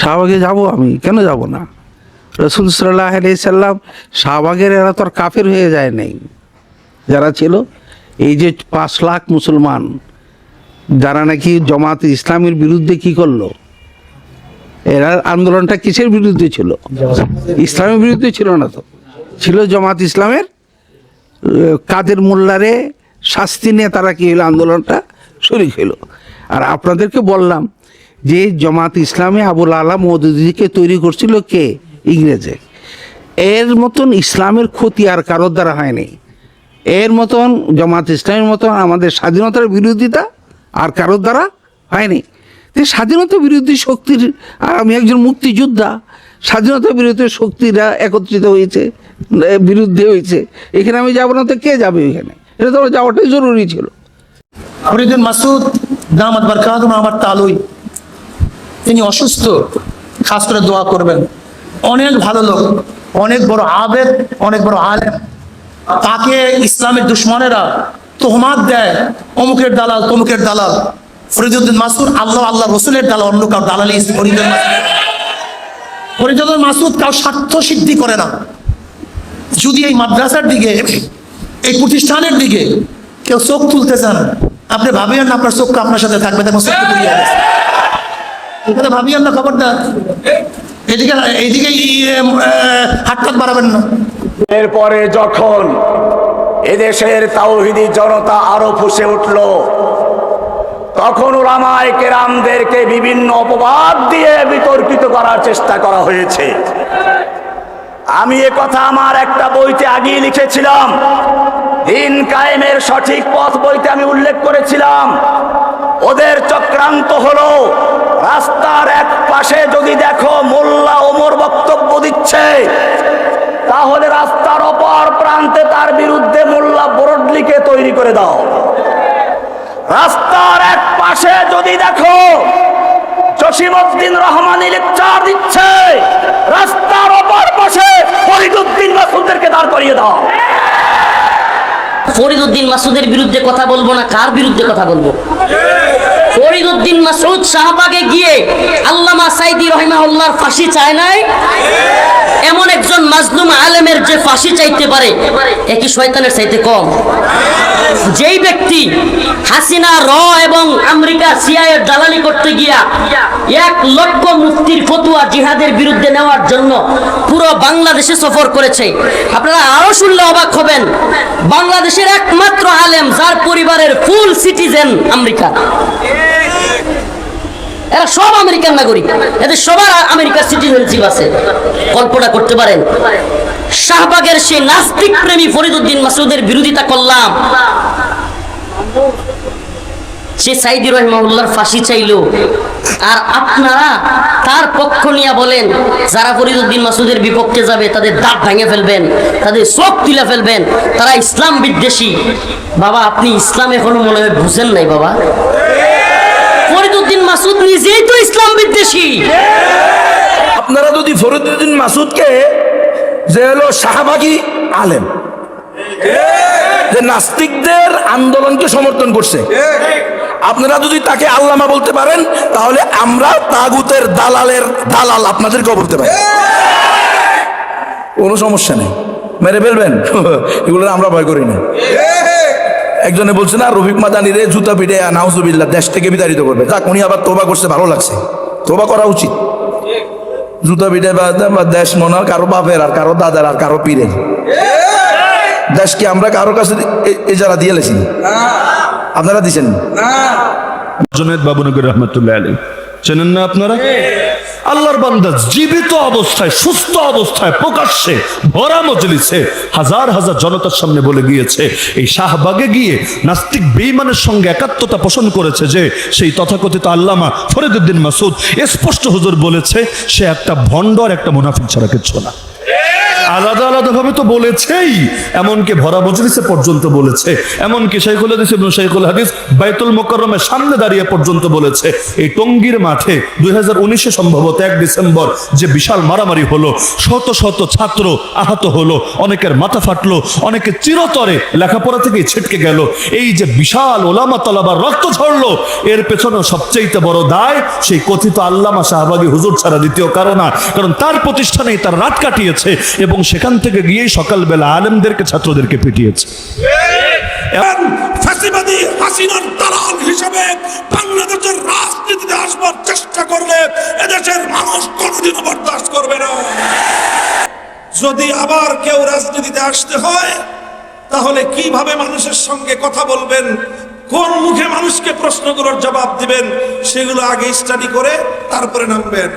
শাহবাগে যাব আমি, কেন যাব না? রসুল সাল্লাল্লাহু আলাইহি সাল্লাম শাহবাগের এরা তো আর কাফের হয়ে যায় নাই, যারা ছিল এই যে 5 লাখ মুসলমান যারা নাকি জামাত ইসলামের বিরুদ্ধে কি করলো, এরা আন্দোলনটা কিসের বিরুদ্ধে ছিল? ইসলামের বিরুদ্ধে ছিল না, তো ছিল জামাত ইসলামের। কাদের মোল্লারে শাস্তি নিয়ে তারা কি হলো, আন্দোলনটা শরীক হলো। আর আপনাদেরকে বললাম যে জামাত ইসলামে আবুল আলা মওদুদীকে তৈরি করছিল কে? ইংরেজে। এর মতন ইসলামের ক্ষতি আর কারোর দ্বারা হয়নি। এর মতন জামাত ইসলামের মতন আমাদের স্বাধীনতার বিরোধিতা আর কারোর দ্বারা হয়নি। স্বাধীনতা বিরোধী শক্তির, আর আমি একজন মুক্তিযোদ্ধা, স্বাধীনতা বিরোধী শক্তিরা একত্রিত হয়েছে, বিরুদ্ধে হয়েছে, এখানে আমি যাবো না তো কে যাবে এখানে? এটা তো যাওয়াটাই জরুরি ছিল। ফরিদুল মাসুদ দামাত বারকাতুহু আমার তালুই, তিনি অসুস্থ, খাস করে দোয়া করবেন। অনেক ভালো লোক, অনেক বড় আবেদ, অনেক বড় আলেম। তাকে ইসলামের দুশ্মনেরা তোহমাত দেয়, অমুকের দালাল তমুকের দালাল। ফরিদুদ্দিন মাসুদ আল্লাহ রসুলের দালাল, অন্য কাউ দালালি ফরিদুদ্দিন মাসুদ কাউ স্বার্থ সিদ্ধি করে না। যদি এই মাদ্রাসার দিকে, এই প্রতিষ্ঠানের দিকে কেউ চোখ তুলতে চান, আপনি ভাবিয়েন না আপনার চোখটা আপনার সাথে থাকবে, দেখুন চোখ তুলিয়ে গেছে, এখানে ভাবিয়েন না, খবরদার এইদিকে হাত বাড়াবেন না। এরপরে যখন এদেশের তাওহীদি জনতা আরো ফুঁসে উঠল, তখন উলামায়ে কেরামদেরকে বিভিন্ন অপবাদ দিয়ে বিতর্কিত করার চেষ্টা করা হয়েছে। আমি এ কথা আমার একটা বইতে আগেই লিখেছিলাম, দিন কায়েমের সঠিক পথ বইতে আমি উল্লেখ করেছিলাম। ওদের চক্রান্ত হলো, রাস্তার এক পাশে যদি দেখো মোল্লা ওমর বক্তব্য দিচ্ছে, তাহলে রাস্তার অপর প্রান্তে তার বিরুদ্ধে মোল্লা বরডলিকে তৈরি করে দাও। রাস্তার এক পাশে যদি দেখো জসিমউদ্দিন রহমানী লেকচার দিচ্ছে, রাস্তার অপর পাশে ফরিদুদ্দিন মাসুদদেরকে দাঁড় করিয়ে দাও। ফরিদুদ্দিন মাসুদের বিরুদ্ধে কথা বলবো না, কার বিরুদ্ধে কথা বলবো? ফরিদুদ্দিন মাসুদ শাহবাগে গিয়ে আল্লামা সাইদি রাহিমাহুল্লাহর ফাঁসি চায় নাই। এমন একজন মাজলুম আলেমের যে ফাঁসি চাইতে পারে, একই শয়তানের চাইতে কম? যেই ব্যক্তি হাসিনা র এবং আমেরিকা সিআইএর দালালি করতে গিয়া 1 লক্ষ মুফতির ফতোয়া জিহাদের বিরুদ্ধে নেওয়ার জন্য পুরো বাংলাদেশে সফর করেছে। আপনারা আরো শুনলে অবাক হবেন, বাংলাদেশের একমাত্র আলেম যার পরিবারের ফুল সিটিজেন আমেরিকা। এরা সব আমেরিকান নাগরিক, এদের সবার আমেরিকার সিটিজেনশিপ আছে। কল্পনা করতে পারেন? শাহবাগের সেই নাস্তিক প্রেমী ফরিদুদ্দিন মাসুদের বিরোধিতা করলাম, সে সাইদি রাহিমাহুল্লাহর ফাঁসি চাইলো, আর আপনারা তার পক্ষ নিয়ে বলেন যারা ফরিদুদ্দিন মাসুদের বিপক্ষে যাবে তাদের দাঁত ভেঙে ফেলবেন, তাদের চোখ তুলে ফেলবেন, তারা ইসলাম বিদ্বেষী। বাবা, আপনি ইসলাম এখনো মনে হয় বুঝেন নাই বাবা। ফরিদুদ্দিন মাসুদ নিজেই তো ইসলাম বিদ্বেষী। আপনারা যদি ফরিদুদ্দিন মাসুদকে, যে হলো শাহবাগী আলেম, যে নাস্তিকদের আন্দোলনকে সমর্থন করছে, আপনারা যদি তাকে আল্লামা বলতে পারেন, তাহলে আমরা তাগুতের দালালের দালাল আপনাদেরকেও বলতে পারি, কোনো সমস্যা নেই, মেরে ফেলবেন, এগুলো আমরা ভয় করি না। একজনে বলছে না, রফিক মাদানি রে জুতা পিটে নাউজুবিল্লাহ দেশ থেকে বিতাড়িত করবে। যাক, উনি আবার তোবা করছে, ভালো লাগছে, তোবা করা উচিত। জুতা পিটে বা দেশ মনে হয় কারো বাপের, আর কারো দাদার, আর কারো পীরের। দেশ কি আমরা কারো কাছে এজারা দিয়ে লেছি? আপনারা দিছেন? জুনায়েদ বাবুনগর রহমতুল্লাহ আলাইহি চেনেন না আপনারা? আল্লাহর বান্দা জীবিত অবস্থায়, সুস্থ অবস্থায়, প্রকাশ্যে ভরা মজলিসে হাজার হাজার জনতার সামনে বলে গিয়েছে, এই শাহবাগে গিয়ে নাস্তিক বেঈমানের সঙ্গে একাত্মতা পোষণ করেছে যে সেই তথাকথিত আল্লামা ফরিদুদ্দিন মাসুদ। স্পষ্ট হুজুর বলেছে সে একটা ভণ্ড আর একটা মুনাফিক ছাড়া কিচ্ছু না। আলাদা আলাদা ভাবে তো বলেছেই, এমনকি ভরা মজলিসে পর্যন্ত বলেছে, এমনকি শাইখুল হাদিস ইবনে শাইখুল হাদিস বাইতুল মুকাররমের সামনে দাঁড়িয়ে পর্যন্ত বলেছে। এই টঙ্গীর মাঠে 2019-এ সম্ভবত 1 ডিসেম্বর যে বিশাল মারামারি হলো, শত শত ছাত্র আহত হলো, অনেকের মাথা ফাটলো, অনেকে চিরতরে লেখাপড়া থেকে ছিটকে গেল, এই যে বিশাল ওলামা তলাবার রক্ত ঝরলো, এর পেছনে সবচেয়ে বড় দায় সেই কথিত আল্লামা শাহবাগী হুজুর ছাড়া দ্বিতীয় কারণ না। কারণ তার প্রতিষ্ঠানেই তার রাত কাটিয়েছে এবং সেখান থেকে গিয়েই সকালবেলা আলেমদেরকে ছাত্রদেরকে পিটিয়েছে। ফ্যাসিবাদী হাসিনার দালাল হিসেবে বাংলাদেশের রাজনীতিতে আসবার চেষ্টা করলে এদেশের মানুষ কোনোদিনও বরদাস্ত করবে না। যদি আবার কেউ রাজনীতিতে আসতে হয়, তাহলে কিভাবে মানুষের সঙ্গে কথা বলবেন, কোন মুখে মানুষকে প্রশ্নগুলোর জবাব দিবেন, সেগুলো আগে স্টাডি করে তারপরে নামবেন।